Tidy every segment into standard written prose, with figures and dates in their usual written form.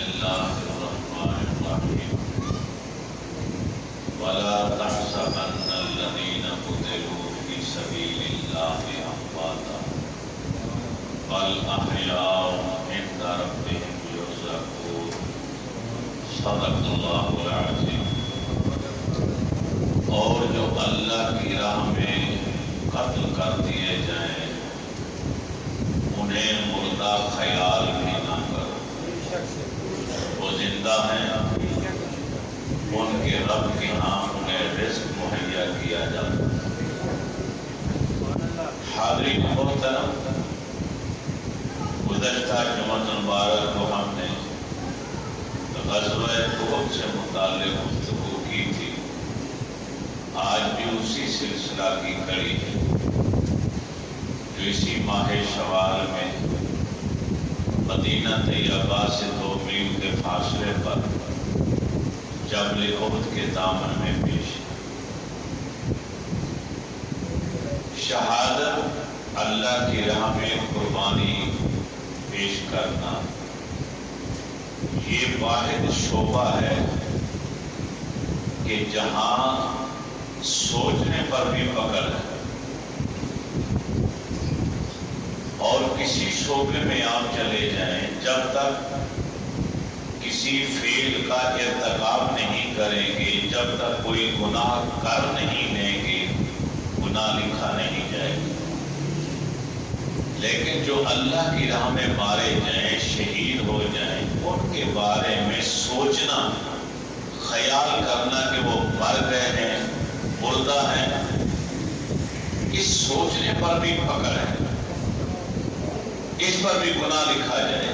الله الرحمن الرحيم ولا تحسبن الذين قتلوا في سبيل الله أمواتا بل أحياء عند ربهم يرزقون صدق الله العظيم۔ اور جو اللہ کی راہ میں قتل کر دیے جائیں انہیں مردہ خیال بھی نہ کرو، وہ زندہ ہیں، ان کے رب کے ہاں انہیں رزق مہیا کیا جاتا ہے۔ حاضرین محترم، گزشتہ جمعہ مبارک کو ہم نے غزوہ احد سے متعلق گفتگو کی تھی، آج بھی اسی سلسلہ کی کڑی ہے جو اسی ماہ شوال میں مدینہ طیبہ سے 2 میل کے فاصلے پر جبل احد کے دامن میں پیش ہے۔ شہادت اللہ کی راہ میں قربانی پیش کرنا یہ واحد شعبہ ہے کہ جہاں سوچنے پر بھی پکڑ ہے، اور کسی شعبے میں آپ چلے جائیں جب تک کسی فعل کا ارتکاب نہیں کریں گے، جب تک کوئی گناہ کر نہیں لیں گے، گناہ لکھا نہیں جائے گا۔ لیکن جو اللہ کی راہ میں مارے جائیں، شہید ہو جائیں، ان کے بارے میں سوچنا، خیال کرنا کہ وہ مر گئے ہیں، مردہ ہیں، اس سوچنے پر بھی پکڑ ہے، اس پر بھی گناہ لکھا جائے۔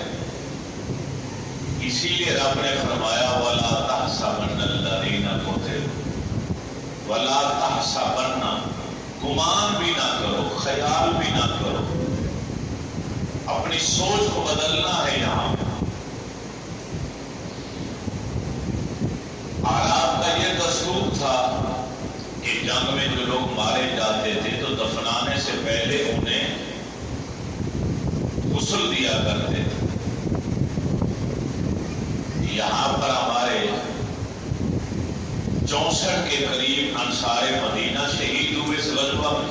اسی لیے رب نے فرمایا وَلَا تَحْسَبَنَّ الَّذِينَ قُتِلُوا وَلَا تَحْسَبَنَّ، گمان بھی نہ کرو، خیال بھی نہ کرو، اپنی سوچ کو بدلنا ہے۔ یہاں عرب کا یہ دستور تھا کہ جنگ میں جو لوگ مارے جاتے تھے تو دفنانے سے پہلے انہیں غسل دیا کرتے تھے۔ یہاں پر ہمارے 64 کے قریب انصار مدینہ شہید ہوئے اس غزوہ میں،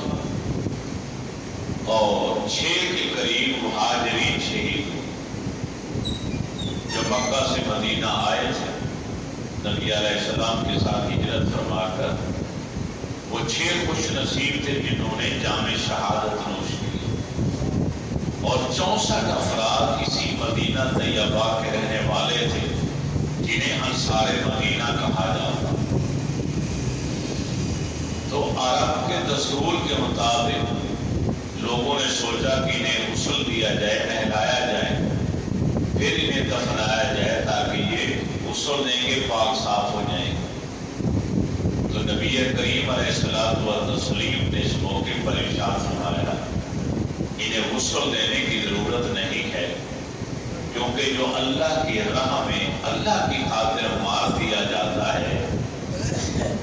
اور 6 کے قریب مہاجرین شہید ہوئے جو مکہ سے مدینہ آئے تھے نبی علیہ السلام کے ساتھ ہجرت فرما کر۔ وہ 6 خوش نصیب تھے جنہوں نے جام شہادت نوش کی، اور 64 افراد اسی مدینہ طیبہ کے رہنے والے تھے جنہیں انصار مدینہ کہا جاتا۔ تو عرب کے دستور کے مطابق لوگوں نے سوچا کہ انہیں غسل دیا جائے، نہلایا جائے، پھر انہیں دفنایا جائے تاکہ یہ غسل دیں گے، پاک صاف ہو جائیں گے۔ تو نبی کریم علیہ الصلوۃ والتسلیم نے اس موقع پر ارشاد فرمایا انہیں غسل دینے کی ضرورت نہیں ہے، کیونکہ جو اللہ کی راہ میں اللہ کی خاطر مار دیا جاتا ہے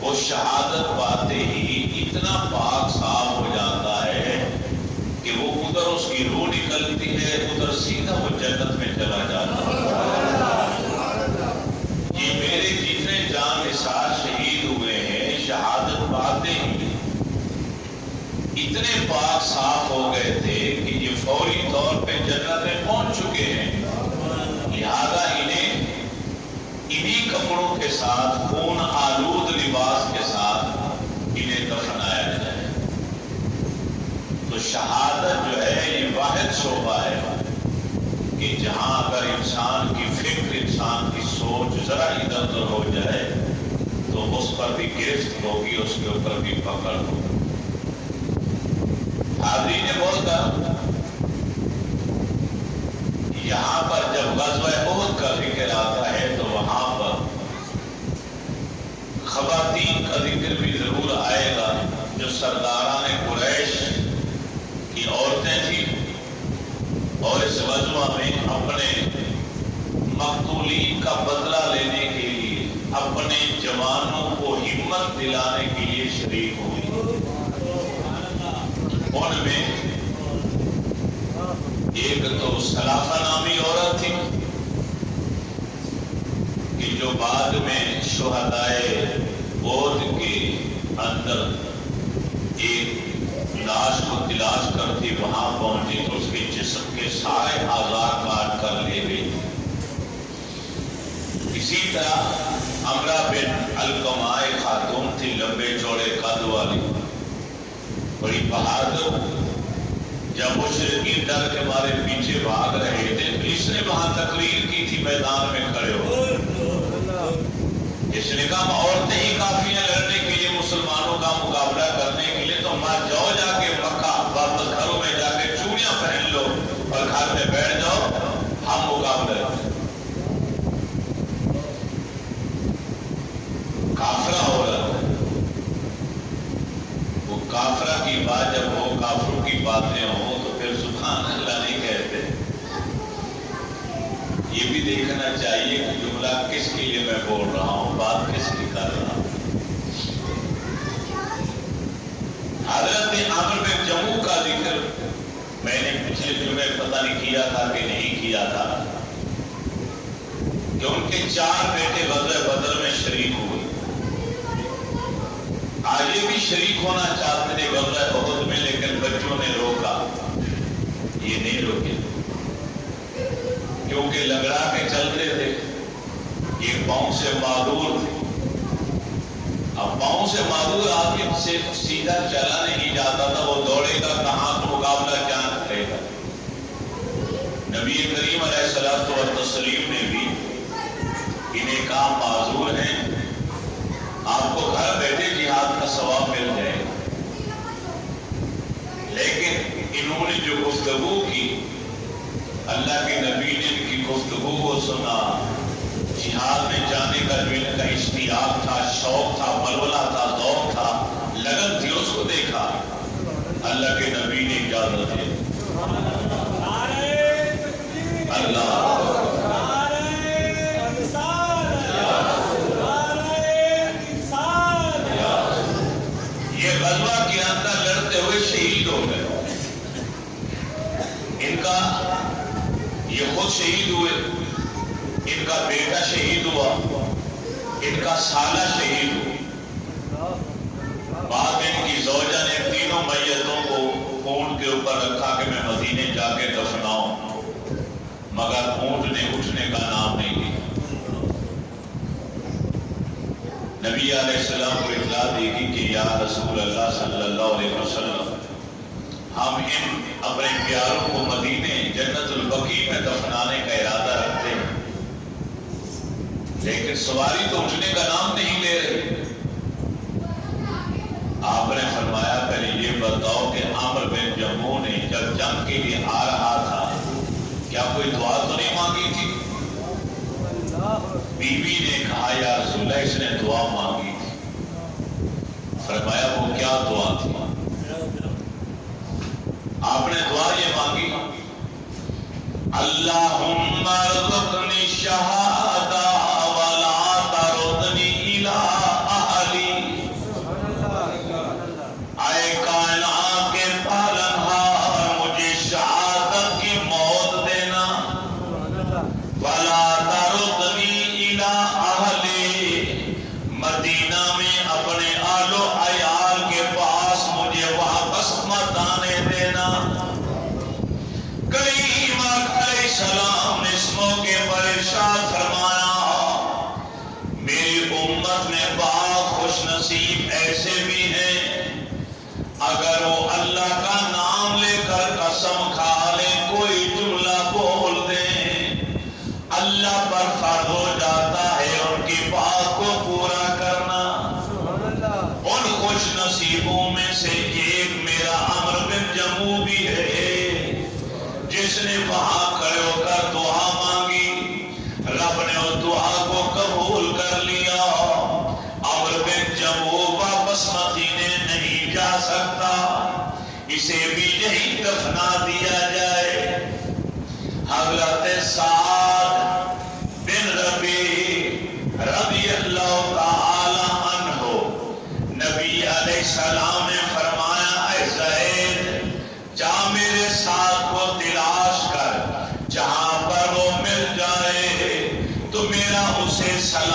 وہ شہادت پاتے ہی اتنا پاک صاف ہو جاتا ہے کہ وہ ادھر اس کی روح نکلتی ہے، ادھر سیدھا وہ جنت میں چلا جاتا ہے۔ یہ میرے جتنے جان نثار شہید ہوئے ہیں، شہادت پاتے ہی اتنے پاک صاف ہو گئے تھے کہ یہ فوری طور پہ جنت میں پہنچ چکے ہیں، لہذا انہیں انہی کپڑوں کے ساتھ، خون آلود لباس کے ساتھ انہیں دفنایا جائے۔ تو شہادت جو ہے یہ واحد شعبہ ہے کہ جہاں اگر انسان کی فکر، انسان کی سوچ ذرا ادھر ادھر ہو جائے تو اس پر بھی گرفت ہوگی، اس کے اوپر بھی پکڑ ہوگی۔ حاضرین محترم، یہاں پر جب غزوہ احد کا ذکر آتا ہے تو وہاں پر خواتین کا ذکر بھی ضرور آئے گا جو سرداران قریش کی عورتیں تھیں، اور اس غزوہ میں اپنے مقتولین کا بدلہ لینے کے لیے، اپنے جوانوں کو ہمت دلانے کے لیے شریک ہوئی۔ ان میں ایک تو سلافہ نامی عورت تھی، جو بعد میں شہدائے احد کے اندر ایک لاش کو تلاش کرتی وہاں پہنچی تو اس کے جسم کے سارے اعضاء کاٹ کر لے گئی. اسی طرح امرہ بن علقمہ ایک خاتون تھی، لمبے چوڑے قد والی، بڑی بہادر. جب مشرکین ڈر کے مارے پیچھے بھاگ رہے تھے تو اس نے وہاں تقریر کی تھی میدان میں کھڑے ہو. اس نے کہا عورتیں ہی کافی ہیں لڑنے کے لیے، مسلمانوں کا مقابلہ کرنے کے لیے، تو ماں جاؤ جا کے مکہ واپس گھروں میں جا کے چوڑیاں پہن لو اور گھر میں بیٹھ جاؤ، ہم مقابلہ کریں. کافرہ ہو رہا ہے. وہ کافرہ کی بات جب ہو، کافروں کی باتیں ہوں تو پھر سبحان اللہ نہیں کہتے. یہ بھی دیکھنا چاہیے کہ جملہ کس کے لیے میں بول رہا ہوں، بات کس کی کر رہا ہوں. حضرت عمرو بن جموح کا ذکر میں نے پچھلے جمعے پتہ نہیں کیا تھا کہ نہیں کیا تھا کہ ان کے 4 بیٹے غزوہ بدر میں شریک ہوئے. آج یہ بھی شریک ہونا چاہتے تھے غزوہ احد میں، لیکن بچوں نے روکا. یہ نہیں روکے کیونکہ لگڑا کے چلتے تھے، یہ پاؤں سے معذور تھے. اب پاؤں سے معذور آدمی سے سیدھا چلا نہیں جاتا تھا، وہ دوڑے گا کہاں تو مقابلہ کیا کرے گا. نبی کریم علیہ الصلوۃ والتسلیم نے بھی انہیں کہا معذور ہیں، آپ کو گھر بیٹھے جہاد کا ثواب مل جائے. لیکن انہوں نے جو گفتگو کی، اللہ کے نبی نے ان کی گفتگو کو سنا. جہاد میں جانے کا جو ان کا اشتیاق تھا، شوق تھا، ولولہ تھا، ذوق تھا، لگن تھی، اس کو دیکھا. اللہ کے نبی نے اجازت دی. اللہ یہ غزوہ کے اندر لڑتے ہوئے شہید ہو گئے. ان کا یہ خود شہید ہوئے، ان کا بیٹا شہید ہوا، ان کا سالہ شہید ہوا. بعد میں ان کی زوجہ نے تینوں میتوں کو اونٹ کے اوپر رکھا کہ میں مدینے جا کے دفناؤں، مگر اونٹ نے اٹھنے کا نام نہیں لیا. نبی علیہ السلام کو اطلاع دی گئی کہ یا رسول اللہ صلی اللہ علیہ وسلم، ہم ان اپنے پیاروں کو مدینے جنت البقیع میں دفنانے کا ارادہ رکھتے ہیں، لیکن سواری تو اٹھنے کا نام نہیں لے رہے. آپ نے فرمایا پہلے یہ بتاؤ کہ عمرو بن جموح نے جب جنگ کے لیے آ رہا تھا کیا کوئی دعا تو نہیں مانگی تھی؟ بیوی نے کہا یا رسول اللہ اس نے دعا مانگی تھی. فرمایا وہ کیا دعا تھی؟ آپ نے دعا یہ مانگی اللہم ارزقنی شہادہ ولا تردنی الی اہلی. اے کائنات کے پالنہار مجھے شہادت کی موت دینا، ولا تردنی الی اہلی مدینہ میں اپنے آل و عیال کے پاس مجھے واپس مت آنے دینا. کریم علیہ السلام نے اس موقع پر ارشاد فرمایا میری امت میں بعض خوش نصیب ایسے بھی ہیں اگر وہ اللہ کا نام لے کر قسم کھا لے، کوئی جملہ بول دیں، اللہ پر فرض ہو جاتا ہے ان کی بات کو پورا کرنا. ان خوش نصیبوں میں سے ایک میرا عمرو بن جموح بھی ہے جس نے وہاں کھڑے ہو کر دعا مانگی، رب نے اس دعا کو قبول کر لیا. عمرو بن جموح واپس مدینے نہیں جا سکتا، اسے بھی یہی دفنا دیا جائے. حضرت سعد بن ربیع رضی اللہ تعالی عنہ، نبی علیہ السلام نے فرمایا اے زید جا میرے ساتھ کو تلاش کر، جہاں پر وہ مل جائے تو میرا اسے سلام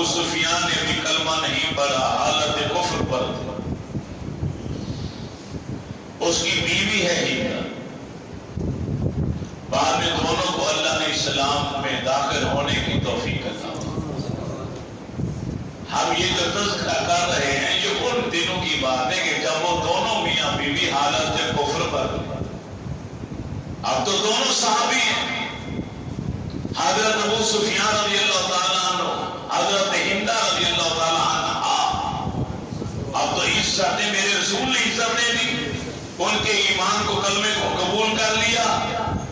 ابو سفیان نے بھی کلمہ نہیں پڑھا، حالت کفر پر تھا۔ اس کی بیوی ہے ہندا، بعد میں دونوں کو اللہ نے اسلام میں داخل ہونے کی توفیق عطا۔ ہم یہ جو تذکرہ کر رہے ہیں یہ ان دنوں کی بات ہے کہ جب وہ دونوں میاں بیوی حالت کفر پر تھے۔ اب تو دونوں صحابی ہیں، حضرت ابو سفیان رضی اللہ تعالیٰ عنہ، حضرت ہندا رضی اللہ تعالیٰ عنہ۔ اب تو عزت نے، میرے رسول نے عزت دے دی، ان کے ایمان کو، کلمے کو قبول کر لیا،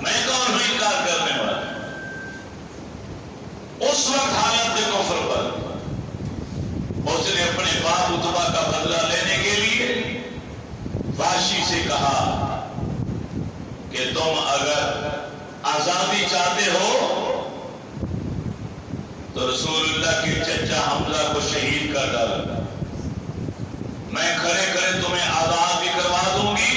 میں کون ہوں انکار کرنے والا؟ اس وقت حالت کفر پر اس نے اپنے باپ عتبہ کا بدلہ لینے کے لیے وحشی سے کہا کہ تم اگر آزادی چاہتے ہو تو رسول اللہ کے چچا حمزہ کو شہید کر ڈالنا، میں کھڑے کھڑے تمہیں آزاد بھی کروا دوں گی،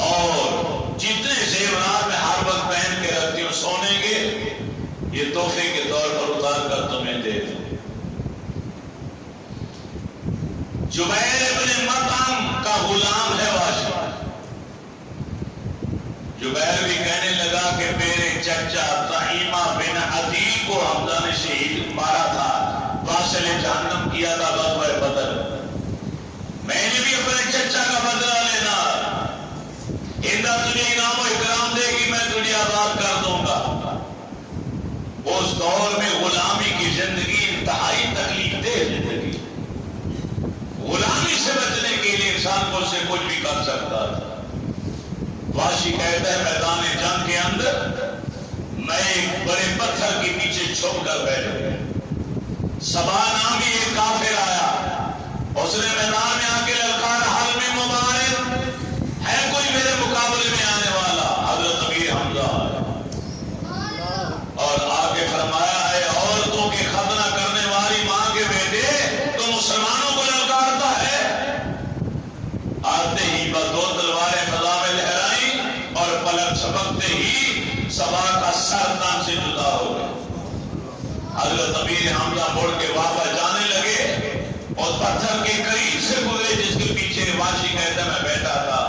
اور جتنے زیورات میں ہر وقت پہن کے رکھتی ہوں سونے کے، یہ تحفے کے طور پر اتار کر تمہیں دے دوں۔ جبیر ابن مطعم کا غلام ہے وحشی۔ جبیر بھی کہنے لگا کہ میرے چچا طعیمہ بن عدی کو حمزہ نے شہید مارا تھا، واصل جہنم کیا تھا غزوہ بدر، میں نے بھی اپنے چچا کا بدلہ لینا، ہندا تجھے انعام و اکرام دے گی، میں تجھے آزاد کر دوں گا۔ اس دور میں غلامی کی زندگی انتہائی تکلیف دہ زندگی، غلامی سے بچنے کے لیے انسان کو سے کچھ بھی کر سکتا تھا۔ وحشی کہتا ہے میدان جنگ کے اندر میں ایک بڑے پتھر کے پیچھے چھپ کر بیٹھ گیا، سبا نامی ایک کافر آیا، اس نے میدان میں آ کے للکارا، حل میں مبارک ہے کوئی میرے مقابلے میں آنے والا؟ حضرت امیر حمزہ اور آگے فرمایا ہے عورتوں کے ختنہ کرنے والی ماں کے بیٹے تو مسلمانوں کو للکارتا ہے۔ آتے ہی بس دو تلواریں فضا میں لہرائی اور پلک جھپکتے ہی سبا کا سر تن سے جدا ہو گیا۔ حضرت امیر حمزہ مڑ کے واپس جانے لگے اور پتھر کے قریب سے گزرے جس کے پیچھے وحشی کہتا میں بیٹھا تھا،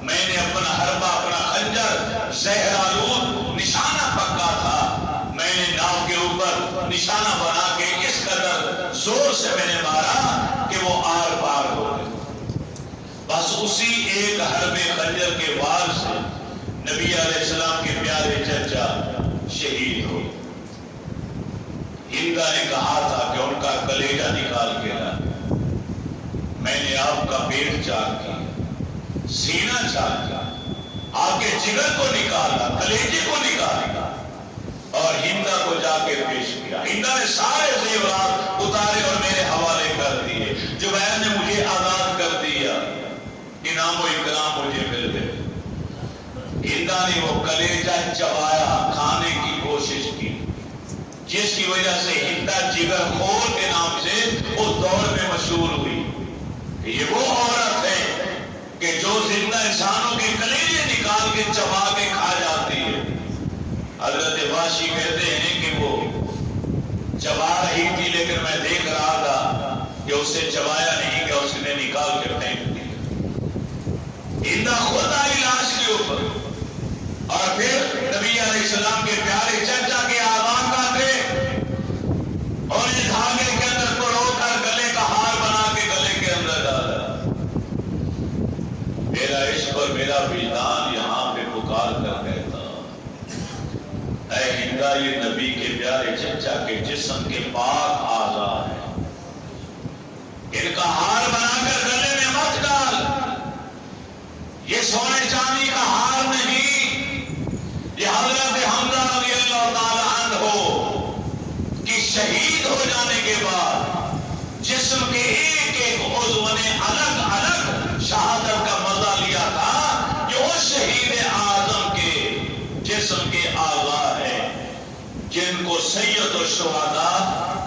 میں نے اپنا حربہ، اپنا خنجر زہر آلود نشانہ پکا تھا، میں نے ناؤ کے اوپر نشانہ بنا کے اس قدر زور سے میں نے مارا کہ وہ آر پار ہو گئے۔ بس اسی ایک حربے خنجر کے وار سے نبی علیہ السلام کے پیارے چچا شہید ہو۔ ہندا نے کہا تھا کہ ان کا کلیجہ نکال کے لا، میں نے آپ کا پیٹ چاک کیا، سینہ چاک کیا، آپ کے جگر کو نکالا، کلیجے کو نکالا اور ہندا کو جا کے پیش کیا۔ ہندا نے سارے زیورات اتارے اور میرے حوالے کر دیے، جبیر نے مجھے آزاد کر دیا، انعام و اکرام مجھے مل گئے۔ ہندا نے وہ کلیجہ چبایا، کھانے کی کوشش کی، جس کی وجہ سے ہندا جگر خور کے نام سے اس دور میں مشہور ہوئی۔ یہ وہ عورت ہے کہ جو زندہ انسانوں کے کلیجے نکال کے چبا کے کھا جاتی ہے۔ حضرت وحشی کہتے ہیں کہ وہ چبا رہی تھی لیکن میں دیکھ رہا تھا کہ اسے چبایا نہیں، کہ اس نے نکال کے پھینک دیا۔ ہندا خود آئی لاش کے اوپر اور پھر نبی علیہ السلام کے پیارے چچا کے آزاد کاٹے اور اس دھاگے کے اندر پرو کر گلے کا ہار بنا کے گلے کے اندر ڈالا۔ میرا عشق اور میرا وجدان یہاں پہ پکار کر کہتا، اے ہندا یہ نبی کے پیارے چچا کے جسم کے پاک اعضا ہے، ان کا ہار بنا کر گلے میں مت ڈال، یہ سونے چاندی کا ہار نہیں، یہ حضرت حمزہ رضی اللہ تعالی عنہ کی شہید ہو جانے کے بعد جسم کے ایک ایک عضو نے الگ الگ شہادت کا مزہ لیا تھا، جو اس شہید اعظم کے جسم کے اعضاء ہیں جن کو سید الشہداء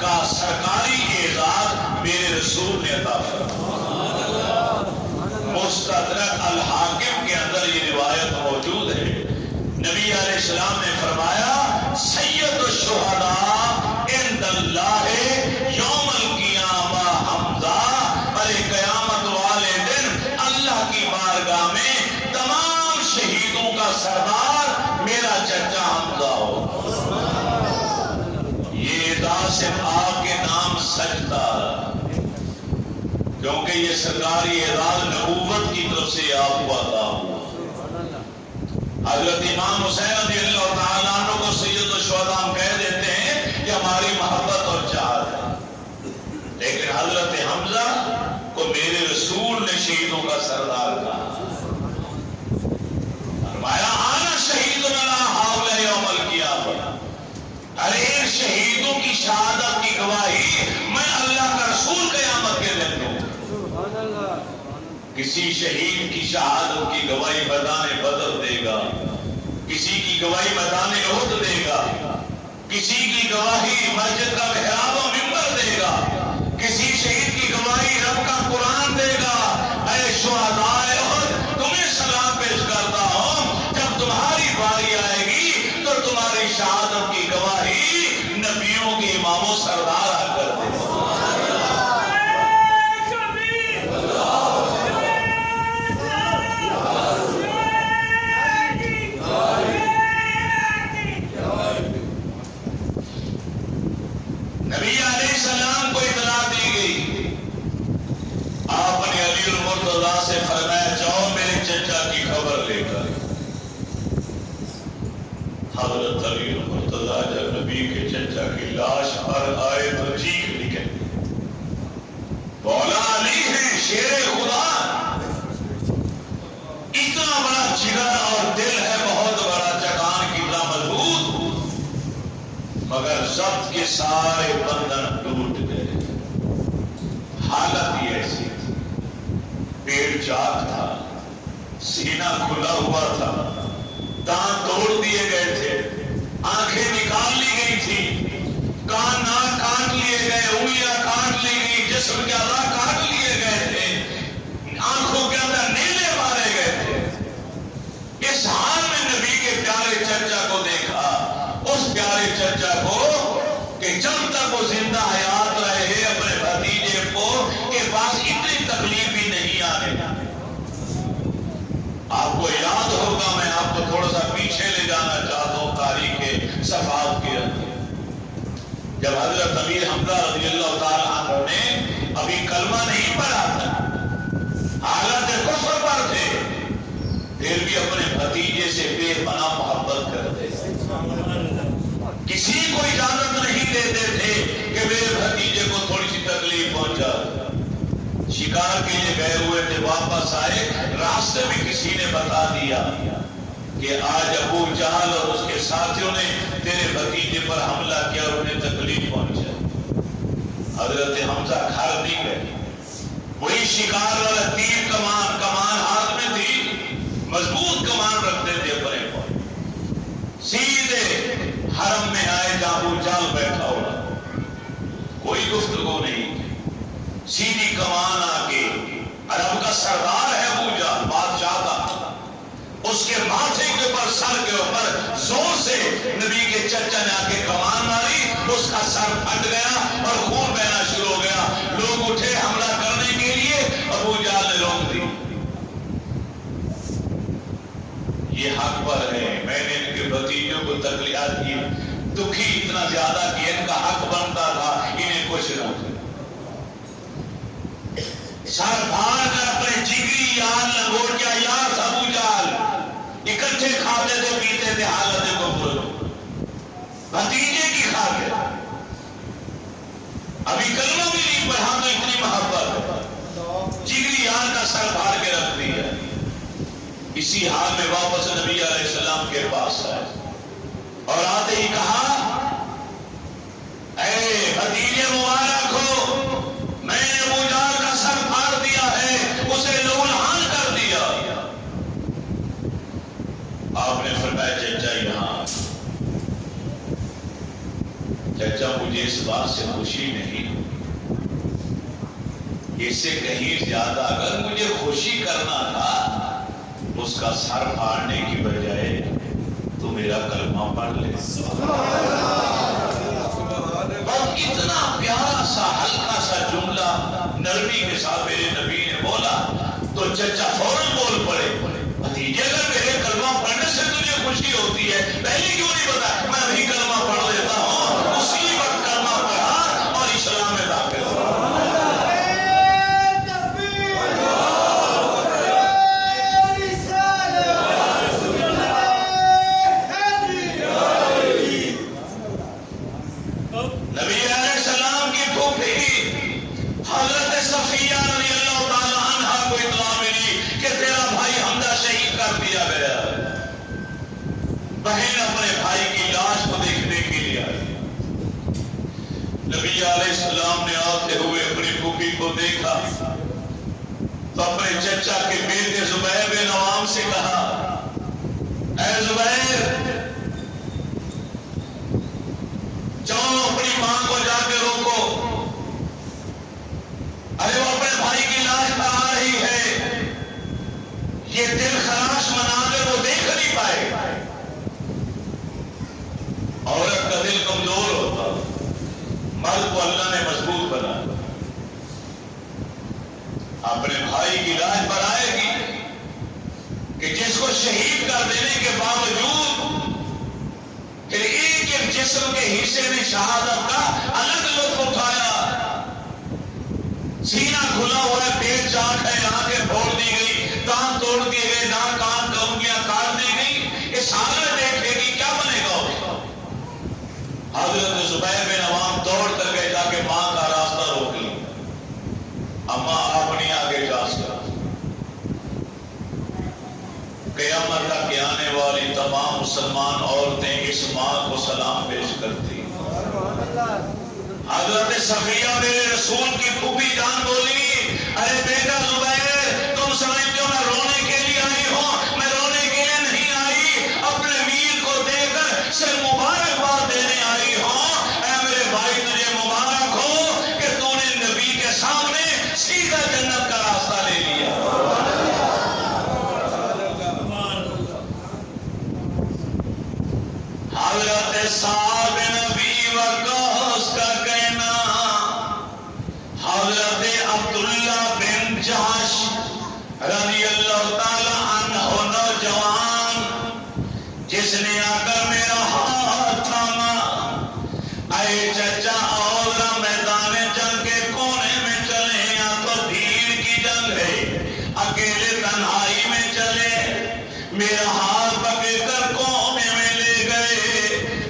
کا سرکاری اعزاز میرے رسول نے عطا فرمایا۔ مستدرک الحاکم کے اندر یہ روایت موجود ہے، نبی علیہ السلام نے فرمایا سید الشہداء عند اللہ میرا چچا حمزہ ہو. یہ ادا صرف آپ کے نام سجدہ، کیونکہ یہ سرکاری اعزاز نبوت کی طرف سے آپ کو عطا ہوا. حضرت امام حسین رضی اللہ تعالیٰ عنہ کو سید الشہداء ہم کہہ دیتے ہیں کہ ہماری محبت اور چاہت ہے، لیکن حضرت حمزہ کو میرے رسول نے شہیدوں کا سردار کہا. فرمایا آنا شہید لا حول یوم القیامہ، ارے شہیدوں کی شہادت کی گواہی میں اللہ کا رسول قیامت کے دن دوں. کسی شہید کی شہادت کی گواہی میدان بدر دے گا، کسی کی گواہی میدان احد دے گا، کسی کی گواہی مسجد کا محراب و منبر دے گا، کسی شہید کی گواہی رب کا قرآن دے گا. اے شہداء احد تمہیں سلام پیش کرتا ہوں، جب تمہاری باری آئے گی تو تمہاری شہادت کی گواہی نبیوں کے امام و سردار آ کر دے گا. نبی علیہ السلام کو اطلاع دی گئی، آپ نے علی المرتضیٰ سے فرمایا جاؤ میرے چچا کی خبر لے کر. حضرت علی المرتضیٰ جب نبی کے چچا کی لاش پر آئے تو چیخ نکلی، مولا علی ہے شیر خدا، اتنا بڑا جگر اور دل ہے، بہت بڑا چٹان کی طرح مضبوط، مگر ضبط کے سارے بندھن ٹوٹ گئے. حالت یہ ایسی تھی، پیٹ چاک تھا، سینہ کھلا ہوا تھا، دانت توڑ دیے گئے تھے، آنکھیں نکال لی گئی تھی، کان ناک کاٹ لیے گئے، انگلیاں کاٹ لی گئی، جسم کے اعضاء کاٹ لیے گئے تھے، آنکھوں کے اندر نیلے مارے گئے تھے. اس حال میں نبی کے پیارے چچا کو دیکھا، اس پیارے چچا کو کہ جب تک وہ زندہ حیات رہے اپنے بھتیجے کو کے پاس اتنی تکلیف بھی نہیں آنے. آپ کو یاد ہوگا، میں آپ کو تھوڑا سا پیچھے لے جانا چاہتا ہوں تاریخ صفحات کے اندر. جب حضرت امیر حمزہ رضی اللہ تعالیٰ عنہ نے ابھی کلمہ نہیں پڑھا تھا، حالت کفر پر تھے، پھر بھی اپنے بھتیجے سے بے پناہ محبت کرتے تھے. کسی کو اجازت نہیں دیتے تھے کہ میرے بھتیجے کو تھوڑی سی تکلیف پہنچا. شکار کے لیے گئے ہوئے تھے، واپس آئے، راستے میں کسی نے بتا دیا کہ آج ابو جہل اور اس کے ساتھیوں نے تیرے بھتیجے پر حملہ کیا اور انہیں تکلیف پہنچا. حضرت حمزہ گھر نہیں گئے، وہی شکار والا تیر کمان ہاتھ میں تھی، مضبوط کمان رکھتے تھے اپنے پر، سیدھے حرم میں آئے جہاں ابو جہل بیٹھا ہوا، کوئی گفتگو نہیں، سیدھی کمان آ کے، عرب کا سردار ہے ابو جہل، بادشاہ کا، اس کے ماتھے کے اوپر، سر کے اوپر زور سے نبی کے چچا نے آ کے کمان ماری، اس کا سر پھٹ گیا اور خون بہنا شروع ہو گیا. لوگ اٹھے حملہ کرنے کے لیے، ابو جہل نے روک دی. یہ حق پر ہے، میں نے ان کے بھتیجوں کو تکلیفات کی، دکھی اتنا زیادہ کہ ان کا حق بنتا تھا انہیں کچھ نہ. سر پھاڑ کر اپنے جگری یار لنگوٹ کیا یار ابو جہل، اکٹھے کھاتے تھے پیتے تھے، حالت کفر بھتیجے کی کھاتے، ابھی کلمہ بھی نہیں پڑھا تو اتنی محبت، جگری یار کا سر پھاڑ کے رکھ دیا. اسی حال میں واپس نبی علیہ السلام کے پاس آئے اور آتے ہی کہا اے بھتیجے مبارک ہو، میں نے ابو جہل کا سر پھاڑ دیا ہے، اسے لہولہان کر دیا. آپ نے فرمایا چچا یہاں. چچا مجھے اس بات سے خوشی نہیں، اس سے کہیں زیادہ اگر مجھے خوشی کرنا تھا اس کا سر پھاڑنے کی بجائے تو میرا کلمہ پڑھ لے. اور اتنا پیارا سا ہلکا سا جملہ نرمی کے ساتھ میرے نبی نے بولا تو چچا فوراً بول پڑے، بھتیجے اگر میرے کلمہ پڑھنے سے تجھے خوشی ہوتی ہے بہن اپنے بھائی کی لاش کو دیکھنے کے لیے آئی. نبی علیہ السلام نے آتے ہوئے اپنی پھوپھی کو دیکھا تو اپنے چچا کے بیٹے زبیر بن عوام سے کہا، اے زبیر، جاؤ اپنی ماں کو جا کے روکو. ارے وہ اپنے بھائی کی لاش پر آ رہی ہے، یہ دل خراش مناظر وہ دیکھ نہیں پائے. عورت کا دل کمزور ہوتا، مرد کو اللہ نے مضبوط بنایا. اپنے بھائی کی لاش پر آئے گی کہ جس کو شہید کر دینے کے باوجود پھر ایک ایک جسم کے حصے نے شہادت کا الگ لطف اٹھایا. سینہ کھلا ہوا ہے، پیٹ چاک ہے، آنکھیں پھوڑ دی گئی، دانت توڑ دیے گئے، ناک کان کا انگلیاں کاٹ دی گئی. یہ سارا دیکھے گی کیا بنے گا اس کا؟ حضرت زبیر بن عوام دوڑ کر گئے جا کے ماں کا راستہ روک لیا. اما اپنی آگے جا سکا. قیامت تک آنے والی تمام مسلمان عورتیں اس ماں کو سلام پیش کرتی. حضرت صفیہ میرے رسول کی پھوپھی جان بولی، ارے بیٹا زبیر، تم سمجھتے ہو میں رونے کے لیے آئی ہوں؟ میں رونے کے لیے نہیں آئی، اپنے میر کو دے کر صرف مبارکباد دینے آئی ہوں. اے میرے بھائی، تجھے مبارک ہو کہ تو نے نبی کے سامنے سیدھا جنت کا راستہ لے لیا. حضرت سعد بن ابی وقاص کا کہنا، حضرت عبداللہ بن جحش رضی اللہ تعالی عنہ نوجوان، جس نے آ کر میرا ہاتھ تھاما، اے چچا آؤ ذرا میدان جنگ کے کونے میں چلے، یا تو بھیڑ کی جنگ ہے، اکیلے تنہائی میں چلے. میرا ہاتھ پکڑ کر کونے میں لے گئے.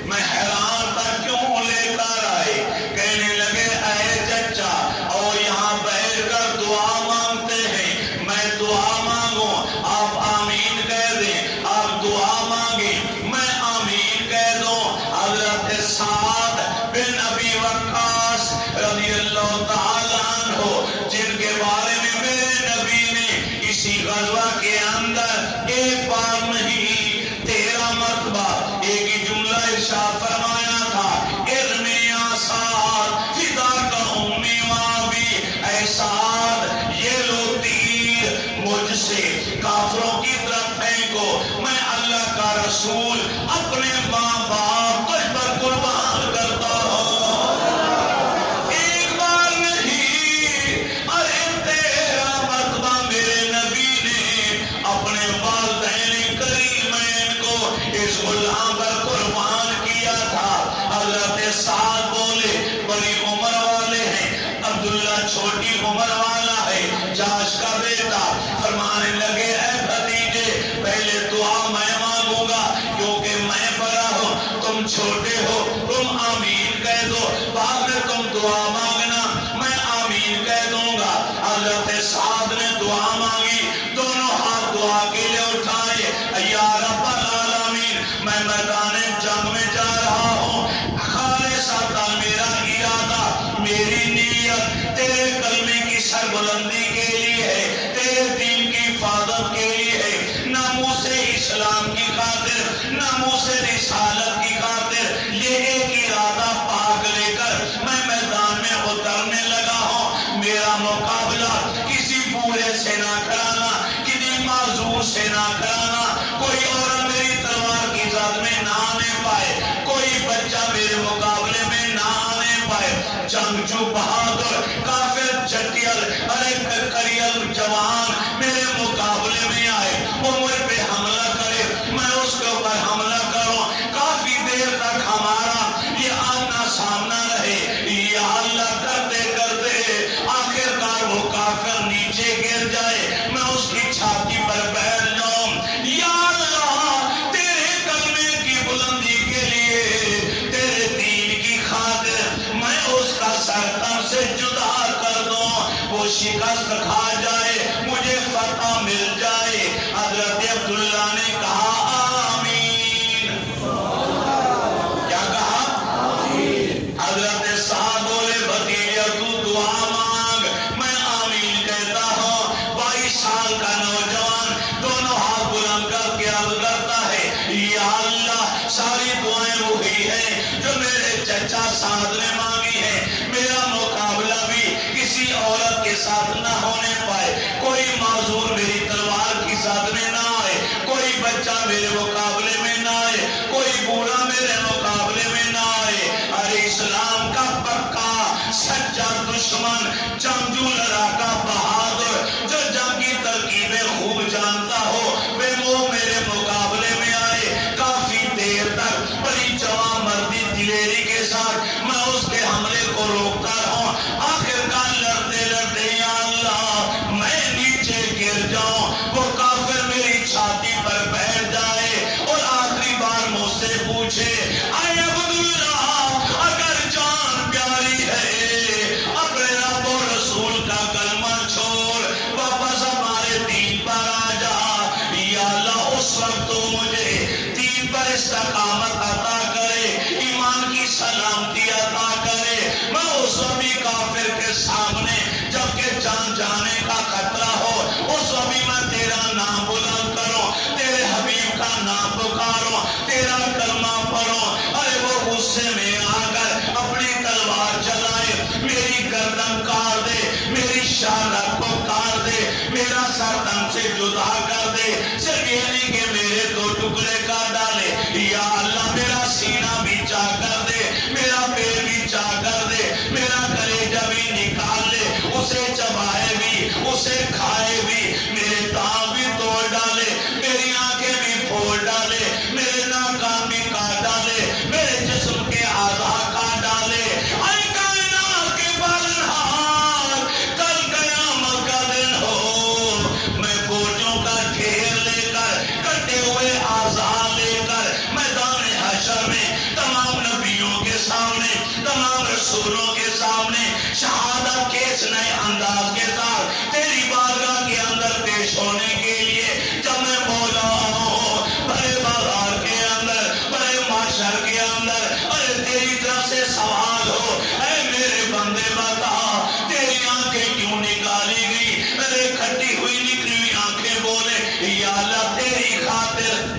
میں حیران تھا کیوں لے کر آئے. کہنے لگے، اے چچا اور یہاں بیٹھ کر دعا مانگتے ہیں. میں دعا مانگوں، آپ آمین کہہ دیں. آپ دعا مانگیں، میں آمین کہہ دوں. حضرت سعد بن ابی وقاص رضی اللہ تعالی عنہ، جن کے بارے میں میرے نبی نے اسی غزوہ کے اندر ایک بار نہیں 13 مرتبہ ایک ہی جملہ ارشاد فرمایا تھا، ارمی یا سعد فداک امی و ابی. اے سعد، یہ لو تیر مجھ سے کافروں کی طرف پھینکو، میں اللہ کا رسول اپنے ماں باپ تجھ پر قربان کرتا ہوں. ایک بار نہیں، ارے 13 مرتبہ میرے نبی نے اپنے والدین کریمین کو اس غلام پر قربان کیا تھا. حضرت سعد بولے، بڑی عمر والے ہیں، عبداللہ چھوٹی عمر والا ہے، جاش کا بیٹا. فرمانے لگے، اے بھتیجے، پہلے دعا میں مانگوں گا کیونکہ میں بڑا ہوں، تم چھوٹے ہو، تم آمین کہہ دو. بعد میں تم دعا مانگنا، میں آمین کہہ دوں گا. حضرت سعد نے دعا مانگی، دونوں ہاتھ دعا کے لیے اٹھائے. یا رب العالمین، میں میدان جنگ میں جا رہا ہوں، خالصتا میرا ارادہ، میری نیت تیرے کلمے کی سربلندی کے لیے ہے، تیرے دین کی حفاظت کے لیے ہے، ناموس اسلام کی خاطر، ناموس رسالت کی خاطر. یہ ایک ارادہ پاک لے کر میں میدان میں اترنے لگا ہوں. میرا مقابلہ کسی بوڑھے سے نہ کرانا، کسی معذور سے نہ کرانا. کوئی عورت میری تلوار کی زد میں نہ آنے پائے، کوئی بچہ میرے مقابلے میں نہ آنے پائے. جنگجو بہادر کافر جٹیل ارے کریل جوان میرے مقابلے میں آئے، وہ مجھ پہ حملہ کرے، میں اس کے اوپر حملہ کروں. کافی دیر تک ہمارا یہ آمنا سامنا رہے. یا اللہ کرتے کرتے آخرکار وہ کافر نیچے گر جائے، میں اس کی چھاتی پر بیٹھ جاؤں. یا اللہ، تیرے کلمے کی بلندی کے لیے، تیرے دین کی خاطر میں اس کا سر تن سے جدا کر دوں، وہ شکست کھا جائے، مجھے فتح مل جائے. حضرت عبداللہ نے کہا آمین. اللہ ساری دعائیں وہی ہیں جو میرے چچا سعد نے مانگی ہیں. میرا مقابلہ بھی کسی عورت کے ساتھ نہ ہونے پائے, کوئی معذور میری تلوار کی ساتھ میں نہ آئے, کوئی بچہ میرے مقابلے میں نہ آئے, کوئی بوڑھا میرے مقابلے میں نہ آئے. ارے اسلام کا پکا سچا دشمن, جنگجو لڑاکا بہادر, جو جنگ کی ترکیبیں خوب جانتا ہو, وہ میرے مقابلے میں آئے. کافی دیر تک بڑی جوان مردی دلیری کے ساتھ میں اس کے حملے کو روکتا رہا. آخرکار لڑتے لڑتے یا اللہ میں نیچے گر جاؤں, وہ کافر میری چھاتی پر بیٹھ جائے اور آخری بار مجھ سے پوچھے, اے عبداللہ اگر جان پیاری ہے اپنے رب و رسول کا کلمہ چھوڑ واپس ہمارے دین پر آ جا. یا اللہ اس وقت تو مجھے دین پر استقامت عطا کرے, ایمان کی سلامتی عطا کرے. میں اس وقت بھی کافر کے سامنے جبکہ جان جانے کا خطرہ ہو, اس وقت بھی میں تیرا نام بلند کروں, تیرے حبیب کا نام پکاروں, تیرا کلمہ پڑھوں. ارے وہ غصے میں آ کر اپنی تلوار چلائے, میری گردن کاٹ دے, میری شہادت کو کاٹ دے, میرا سر تن سے جدا کر دے, صرف یہ نہیں کہ میرے دو ٹکڑے کر ڈالے. یا اللہ میرا سینہ بھی چاہ کر دے, میرا پیر بھی چاہ کر دے, میرا کلیجہ بھی نکال لے, اسے چبائے بھی اسے کھائے بھی, میرے دانت بھی توڑ ڈالے, میری آنکھیں بھی پھوڑ ڈالے, میرے ناک کان بھی کاٹ ڈالے, میرے جسم کے اعضاء کاٹ ڈالے. اے کائنات کے پالنہار, کل قیامت کا دن ہو, میں بوجھوں کا ڈھیر لے کر, کٹے ہوئے اعضاء لے کر میدان حشر میں تمام نبیوں کے سامنے, تمام رسولوں کے سامنے شہادت کے اس نئے انداز کے ساتھ تیری بارگاہ کے اندر پیش ہونے کے لیے جب میں مولا ہوں, بڑے بازار کے اندر, بڑے معاشر کے اندر, ارے تیری طرف سے سوال ہو, اے میرے بندے بتا تیری آنکھیں کیوں نکالی گئی, میرے کھٹی ہوئی نکلی ہوئی آنکھیں بولے, یا اللہ تیری خاطر.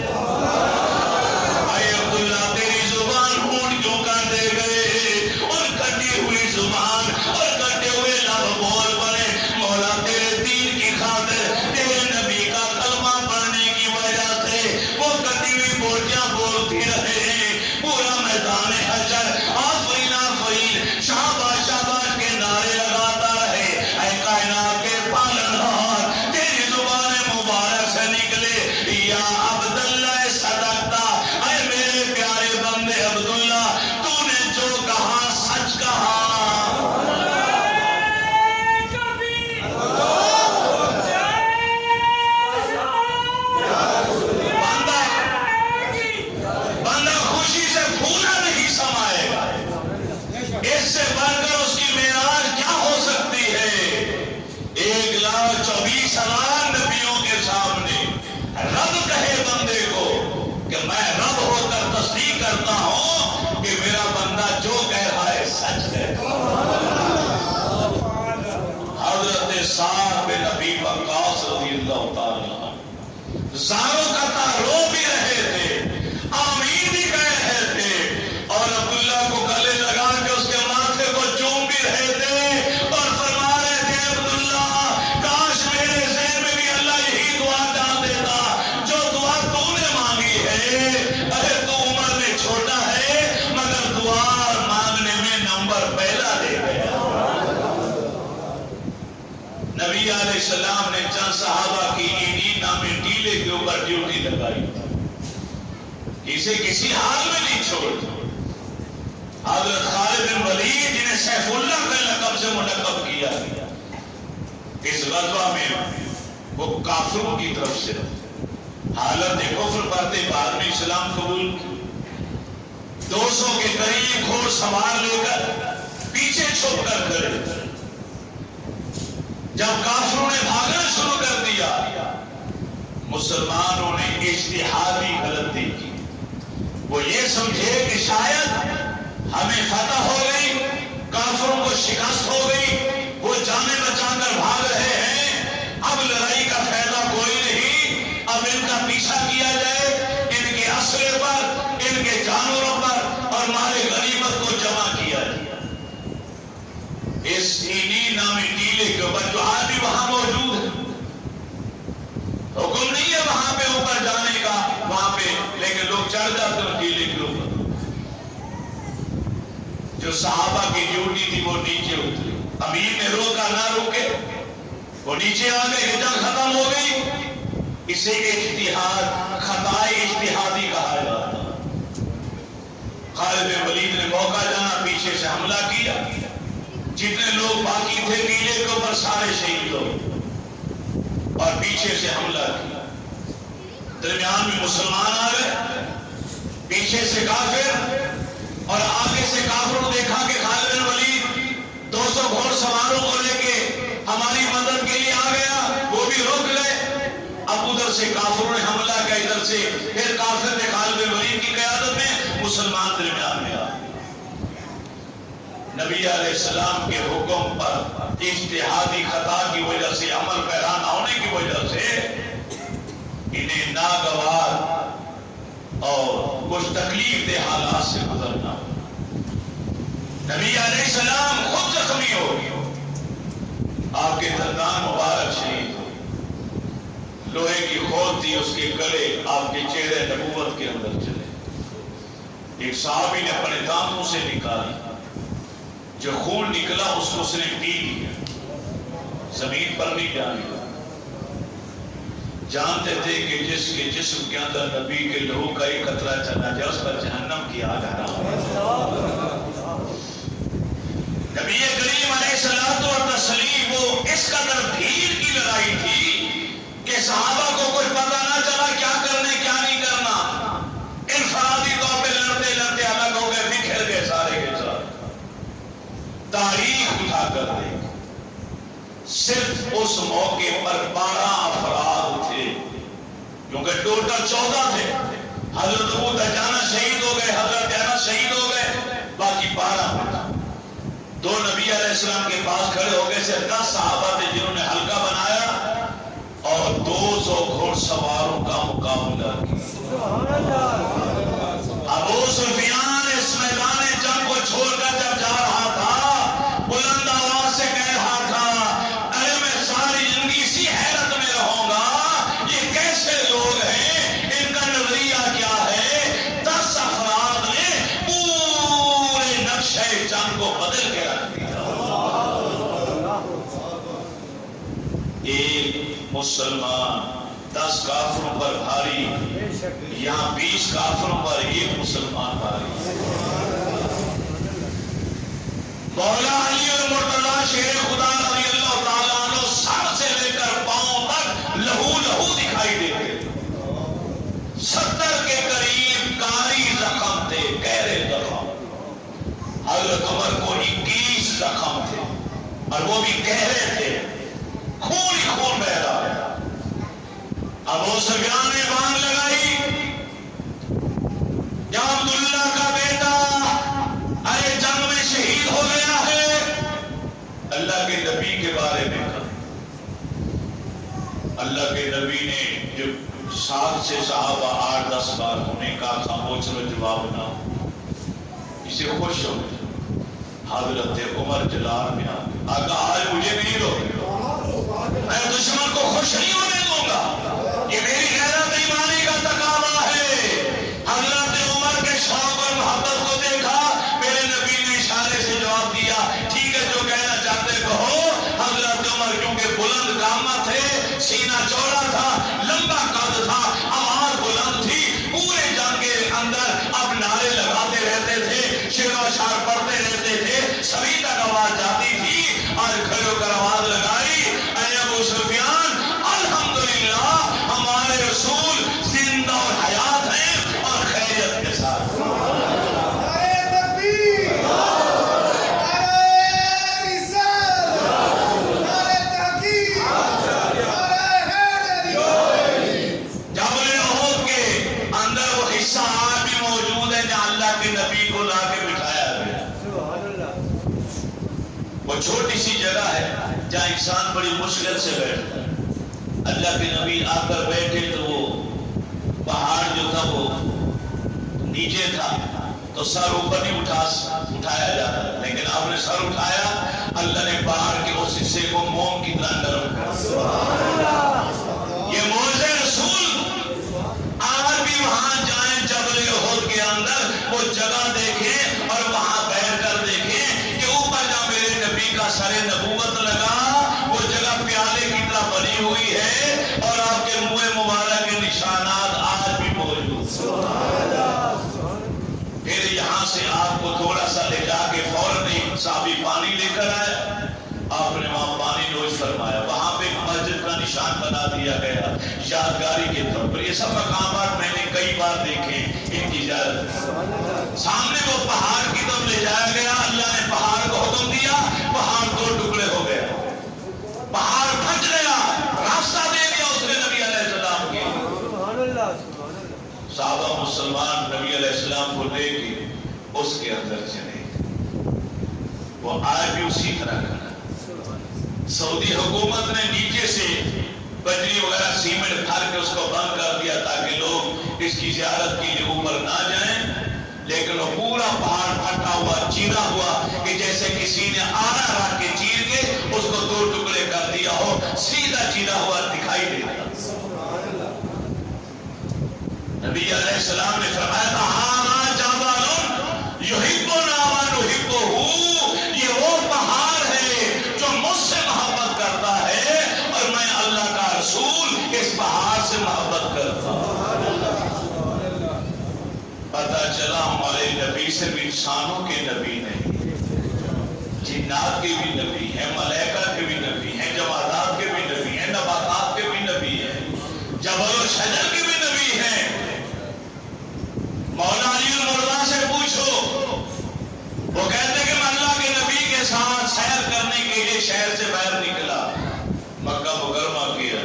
اے عبداللہ تیری زبان ہونٹ کیوں کر دے گئے, اور کٹی ہوئی زبان اور کٹے ہوئے لب بول پڑے, مولا تیرے دین کی خاطر, تیرے نبی کا کلمہ پڑھنے کی وجہ سے وہ کٹی ہوئی بوٹیاں بولتی رہے. پورا میدان حشر آفرین آفرین شاباش شاباش کے نعرے لگاتا رہے. اے کائنات کے پالنہار تیری زبان مبارک سے نکلے, یا عبداللہ صدقتا, اے میرے پیارے بندے عبداللہ تو نے جو کہا سچ کہا. بندہ خوشی سے پھولا نہیں سمائے گا, اس سے بڑھ کر اس کی معراج کیا ہو سکتی ہے. 1,24,000 نبیوں کے سامنے رب کہے بندے کو کہ میں رب ہو کر تصدیق کرتا ہوں کہ میرا بندہ جو کہہ رہا ہے سچ ہے. حضرت سعد بن ابی وقاص رضی اللہ تعالیٰ زاروں کا رو بھی رہے تھے, آمین بھی کہہ رہے تھے, اور عبداللہ کو گلے لگا کے اس کے ماتھے کو چوم بھی رہے تھے, اور فرما رہے تھے عبداللہ کاش میرے ذہن میں بھی اللہ یہی دعا ڈال دیتا جو دعا تو نے مانگی ہے. ارے تو عمر میں چھوٹا ہے مگر دعا مانگنے میں نمبر پہلا لے گیا. نبی علیہ السلام نے چند صحابہ کی اینی نامی ٹیلے کے اوپر ڈیوٹی لگائی, اسے کسی حال میں نہیں چھوڑ. حضرت خالد بن ولید جنہیں سیف اللہ کے لقب سے منتخب کیا گیا, اس غزوہ میں وہ کافروں کی طرف سے حالت کفر پاتے بعد میں اسلام قبول, 200 کے قریب گھوڑ سوار لے کر پیچھے چھپ کر کھڑے. جب کافروں نے بھاگنا شروع کر دیا, مسلمانوں نے اجتہادی غلطی کی. وہ یہ سمجھے کہ شاید ہمیں فتح ہو گئی, کافروں کو شکست ہو گئی, وہ جانیں بچا کر بھاگ رہے ہیں, اب لڑائی کا فائدہ کوئی نہیں, اب ان کا پیچھا کیا جائے, ان کے اسلحے پر کو جمع کیا گیا اس سینی نامی ٹیلے کے اوپر جو آج بھی وہاں موجود ہے. حکم نہیں ہے وہاں پہ اوپر جانے کا وہاں پہ، لیکن لوگ چڑھ جاتے ہیں ٹیلے کے اوپر. جو صحابہ کی ڈیوٹی تھی وہ نیچے اتری. امیر نے روکا نہ روکے، وہ نیچے آ گئے. جنگ ختم ہو گئی. اسے اجتہاد خطائے اجتہادی کہا جاتا. خالد بن ولید نے موقع جانا، پیچھے سے حملہ کیا. جتنے لوگ باقی تھے نیلے کے اوپر سارے شہید ہو گئے اور پیچھے سے حملہ کیا. درمیان میں مسلمان آ گئے، پیچھے سے کافر، اور آگے سے کافروں نے دیکھا کہ خالد بن ولید 200 گھوڑ سواروں کو لے کے ہماری مدد کے لیے آ گیا. وہ بھی روک گئے. اب ادھر سے کافروں نے حملہ کیا، ادھر سے پھر کافر نے خالد بن ولید کی قیادت میں مسلمان درمیان میں آ. نبی علیہ السلام کے حکم پر اجتہادی خطا کی وجہ سے، عمل پیرا نہ ہونے کی وجہ سے انہیں ناگوار اور کچھ تکلیف دہ حالات سے گزرنا. نبی علیہ السلام خود زخمی ہو گئے. آپ کے دندان مبارک شہید ہو. لوہے کی کھود تھی اس کے گلے، آپ کے چہرے نبوت کے اندر چلے. ایک صحابی نے اپنے دانتوں سے نکالی، جو خون نکلا اس کو اس نے پی لیا، زمین پر نہیں ڈالا. جانتے تھے کہ جس کے جسم کے اندر نبی کے لہو کا ایک قطرہ چلا جائے اس پر جہنم کی آگ حرام ہے. نبی کریم علیہ الصلوۃ والتسلیم وہ اس قدر بھیڑ کی لڑائی تھی کہ صحابہ کو کچھ پتہ نہ چلا کیا کرنے کیا نہیں کرنا. انفرادی طور پہ لڑتے لڑتے الگ ہو گئے، بکھر گئے سارے کے سارے. تاریخ اٹھا کر دے صرف اس موقع پر 12 افراد تھے، کیونکہ ٹوٹل 14 تھے. حضرت ابو دجانہ شہید ہو گئے، حضرت انس شہید ہو گئے، باقی 12 تھے. 2 نبی علیہ السلام کے پاس کھڑے ہو گئے. صرف 10 صحابہ تھے جنہوں نے حلقہ بنایا اور 200 گھوڑ سواروں کا مقابلہ کیا. ابو سفیان اس میدان جنگ کو چھوڑ کر جب جا رہا تھا، بلند آواز سے کہہ رہا تھا، ارے میں ساری زندگی اسی حیرت میں رہوں گا، یہ کیسے لوگ ہیں، ان کا نظریہ کیا ہے. 10 افراد نے پورے نقشے جنگ کو بدل کے رکھ دیا. ایک مسلمان 10 کافروں پر بھاری، یہاں 20 کافروں پر ایک مسلمان بھاری. مولا علی المرتضی شیر خدا رضی اللہ تعالیٰ عنہ سر سے لے کر پاؤں تک لہو لہو دکھائی دیتے. 70 کے قریب کاری زخم تھے، گہرے زخم. حضرت عمر کو 21 زخم تھے اور وہ بھی گہرے تھے، خون ہی خون بہ رہا ہے. ابو سفیان نے بان لگائی، یا عبداللہ کا بیٹا ارے جنگ میں شہید ہو گیا ہے. اللہ کے نبی کے بارے میں کہا. اللہ کے نبی نے جب 7 سے صحابہ 8-10 بار ہونے کا خاموش و جواب نہ، اسے خوش ہو گئے. حضرت عمر جلال میں آگا آج مجھے نہیں روکے، میں دشمن کو خوش نہیں ہونے دوں گا، یہ میری غیرت ایمانی کا تقاضا ہے. حضرت عمر کے شوق اور محبت کو دیکھا، میرے نبی نے اشارے سے جواب دیا، ٹھیک ہے جو کہنا چاہتے کہو. حضرت عمر کیونکہ بلند قامت تھے، سینہ چوڑا تھا، لمبا قد تھا، آواز بلند تھی، پورے جنگ کے اندر اب نعرے لگاتے رہتے تھے، شعر و اشعار پڑھتے رہتے تھے، سبھی تک آواز جاتی تھی. اور کھڑے ہو کر آواز لگائی، اے ابو سفیان الحمدللہ ہمارے رسول زندہ اور حیات ہیں اور خیریت کے ساتھ. جبل احد کے اندر وہ حصہ آج بھی موجود ہے جہاں اللہ کے نبی کو لا کے بٹھایا گیا. وہ چھوٹی سی جگہ ہے جہاں انسان بڑی مشکل سے بیٹھتا ہے. اللہ کے نبی آ کر بیٹھے تو وہ پہاڑ جو تھا وہ نیچے تھا، تو تو سر اوپر نہیں اٹھایا جاتا، لیکن آپ نے سر اٹھایا، اللہ نے پہاڑ کے اس حصے کو موم کی طرح نرم کر۔ یہ معجزہ رسول آج بھی وہاں جائیں جبل احد کے اندر وہ جگہ دیکھیں اور وہاں بیٹھ کر دیکھیں کہ اوپر جہاں میرے نبی کا سر نبوت لگا وہ جگہ پیالے کی طرح بنی ہوئی ہے اور آپ کے منہ مبارک کے نشانات آج بھی موجود۔ پھر یہاں سے آپ کو تھوڑا سا لے جا کے فوراً ایک صحابی پانی لے کر آیا، آپ نے وہاں پانی نوش فرمایا، وہاں پہ مسجد کا نشان بنا دیا گیا یادگاری کے طور پر۔ یہ سب مقامات میں نے کئی بار دیکھے، ان کی اجازت۔ سامنے وہ پہاڑ کی طرف لے جایا گیا، اللہ نے پہاڑ کو حکم دیا، پہاڑ دو ٹکڑے ہو گیا، پہاڑ پھٹ گیا، راستہ دے دیا اس نے نبی علیہ السلام کی۔ صحابہ مسلمان نبی علیہ السلام کو لے کے اس کے اندر چلے، وہ آج بھی اسی طرح کھڑا۔ سعودی حکومت نے نیچے سے بجری وغیرہ سیمنٹ بھر کے اس کو بند کر دیا تاکہ لوگ اس کی زیارت کے لیے اوپر نہ جائیں، لیکن وہ پورا پہاڑ پھٹا ہوا چیرا ہوا کہ جیسے کسی نے آڑا رکھ کے چیر کے اس کو دو ٹکڑے کر دیا ہو، سیدھا چیرا ہوا دکھائی دیتا۔ نبی علیہ السلام نے فرمایا تھا ہاں جبل یحبنا ونحبہ، یہ وہ پہاڑ ہے جو مجھ سے محبت کرتا ہے اور میں اللہ کا رسول اس پہاڑ سے محبت کرتا ہوں۔ پتہ چلا ہمارے نبی سے بھی انسانوں کے نبی نہیں، جنات کے بھی نبی ہیں، ملائکہ کے بھی نبی ہیں، جمادات کے بھی نبی ہیں، نباتات کے بھی نبی ہیں، جبل و شجر کے بھی نبی ہیں۔ مولا علی المرضی سے پوچھو، وہ کہتے کہ میں اللہ کے نبی کے ساتھ سیر کرنے کے لیے شہر سے باہر نکلا، مکہ مکرمہ کیا،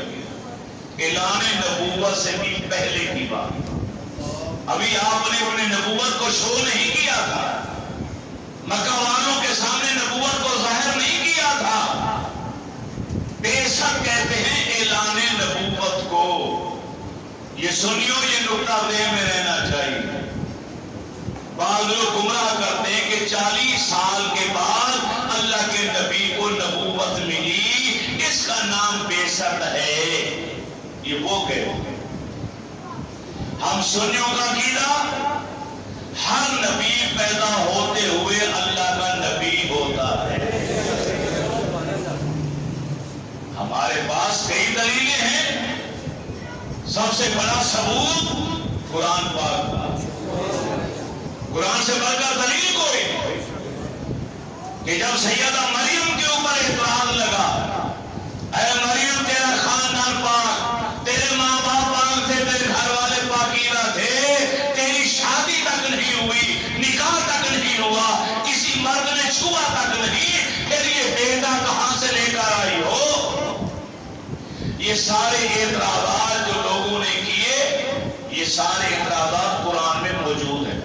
اعلان نبوت سے بھی پہلے کی بات، ابھی آپ نے اپنے نبوت کو شو نہیں کیا تھا، مکہ والوں کے سامنے نبوت کو ظاہر نہیں کیا تھا، بے شک کہتے ہیں اعلان نبوت کو۔ یہ سنیو، یہ نقطہ ذہن میں رہنا چاہیے۔ بعض لوگ گمراہ کرتے ہیں کہ 40 سال کے بعد اللہ کے نبی کو نبوت ملی، اس کا نام بیسٹ ہے، یہ وہ کہتے ہیں۔ ہم سنیوں کا عقیدہ، ہر نبی پیدا ہوتے ہوئے اللہ کا نبی ہوتا ہے۔ ہمارے پاس کئی دلیلیں ہیں، سب سے بڑا ثبوت قرآن پاک کا، قرآن سے بڑھ کر دلیل کوئی کہ جب سیدہ مریم کے اوپر اعتراض لگا، اے مریم تیرا خاندان پاک، تیرے ماں باپ پاک تھے، تیرے گھر والے پاکیزہ تھے، تیری شادی تک نہیں ہوئی، نکاح تک نہیں ہوا، کسی مرد نے چھوا تک نہیں، پھر یہ بیٹا کہاں سے لے کر آئی ہو؟ یہ سارے اعتراضات جو لوگوں نے کیے، یہ سارے اعتراضات قرآن میں موجود ہیں۔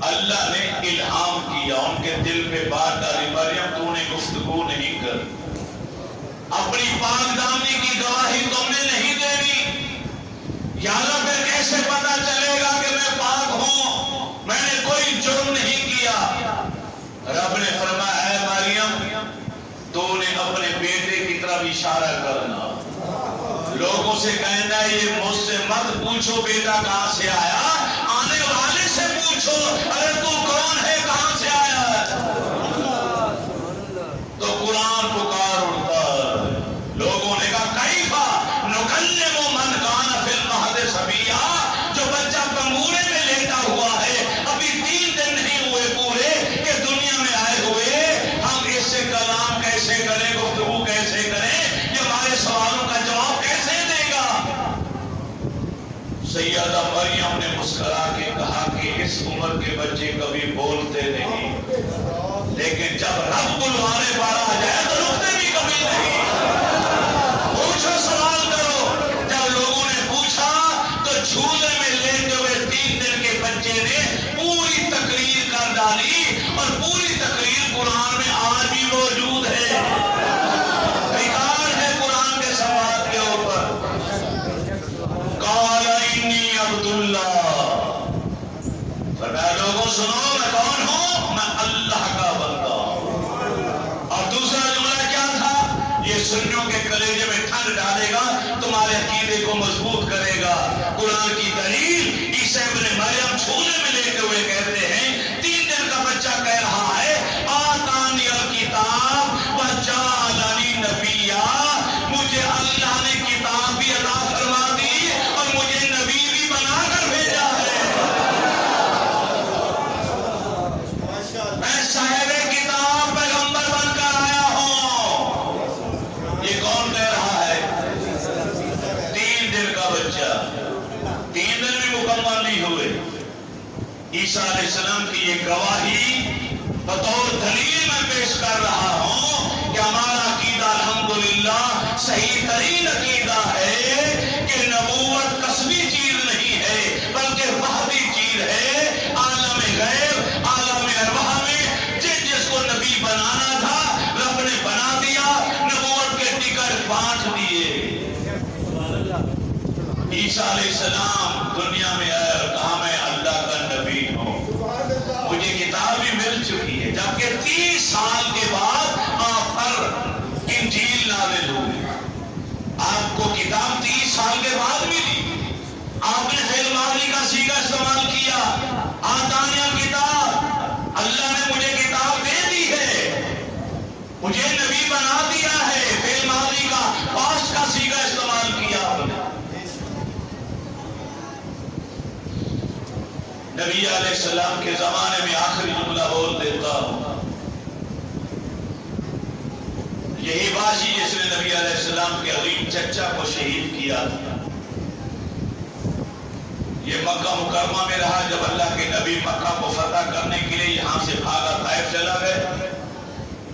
اللہ نے الہام کیا، ان کے دل میں بات ڈالی، مریم تو نے گفتگو نہیں کر، اپنی پاک دامنی کی گواہی تم نے نہیں دینی، یا اللہ پھر کیسے پتا چلے گا کہ میں پاک ہوں، میں نے کوئی جرم نہیں کیا؟ رب نے فرمایا ہے مریم تو نے اپنے بیٹے کی طرف اشارہ کرنا، لوگوں سے کہنا یہ مجھ سے مت پوچھو بیٹا کہاں سے آیا، آنے والے سے پوچھو ارے تو کون ہے، کہاں سے آیا ہے؟ تو قرآن پکار اٹھتا ہے، لوگوں نے کہا کیفا نکلم من کان فی المہد صبیا، جو بچہ کنگورے میں لیٹا ہوا ہے، ابھی 3 دن نہیں ہوئے پورے کہ دنیا میں آئے ہوئے، ہم اس سے کلام کیسے کریں، گفتگو کیسے کریں، یہ ہمارے سوالوں کا جواب کیسے دے گا؟ سیدہ مریم نے مسکرا کے کہا کہ اس عمر کے بچے کبھی بولتے نہیں، لیکن جب رب بلوانے والا آ جائے تو رکتے بھی کبھی نہیں، پوچھو سوال کرو۔ جب لوگوں نے پوچھا تو جھولے میں لیتے ہوئے 3 دن کے بچے نے پوری تقریر کر ڈالی، اور پوری تقریر قرآن میں آج بھی موجود ہے، ریکارڈ ہے قرآن کے سوال کے اوپر۔ قال انی عبداللہ، سنو میں کون ہوں؟ میں اللہ کا بندہ ہوں۔ اور دوسرا جملہ کیا تھا؟ یہ سنیوں کے کلیجے میں ٹھنڈ ڈالے گا، تمہارے عقیدے کو مضبوط کرے گا۔ قرآن کی دلیل عیسیٰ ابن مریم چھولے میں لیتے ہوئے کہتے ہیں، 3 دن کا بچہ کہہ رہا ہے آتانی الکتاب وجعلنی نبیا، مجھے اللہ نے کتاب بھی عطا فرما دی اور مجھے نبی بھی بنا کر بھیجا ہے۔ میں صاحب کتاب پیغمبر بن کر آیا ہوں۔ یہ کون کہہ رہا ہے؟ 3 دن کا بچہ، 3 دن بھی مکمل نہیں ہوئے۔ عیسیٰ علیہ السلام کی یہ گواہی بطور دلیل میں پیش کر رہا ہوں کہ ہمارا عقیدہ الحمدللہ صحیح ترین عقیدہ ہے کہ نبوت کسبی چیز نہیں ہے بلکہ وحدی چیز ہے۔ عالم غیب، عالم ارواح میں جس کو نبی بنانا تھا رب نے بنا دیا، نبوت کے ٹکٹ بانٹ دیے۔ عیسیٰ علیہ السلام دنیا میں آئے اور کہا میں اللہ کا نبی ہوں، مجھے کتاب بھی مل چکی ہے، جبکہ 30 سال کے بعد آپ پر انجیل نازل ہوئی۔ آپ کو کتاب 30 سال کے بعد ملی، آپ نے فعل ماضی کا صیغہ استعمال کیا، آتانی الکتاب، اللہ نے مجھے کتاب دے دی ہے، مجھے نبی بنا دیا ہے، فعل ماضی کا پاسٹ کا صیغہ استعمال کیا آپ نے۔ نبی علیہ السلام کے زمانے میں آخری جملہ بول دیتا ہوں، یہی باشی جس نے نبی علیہ السلام کے عظیم چچا کو شہید کیا تھا، یہ مکہ مکرمہ میں رہا جب اللہ کے نبی مکہ کو فتح کرنے کے لیے یہاں سے بھاگا طائف چلا گئے،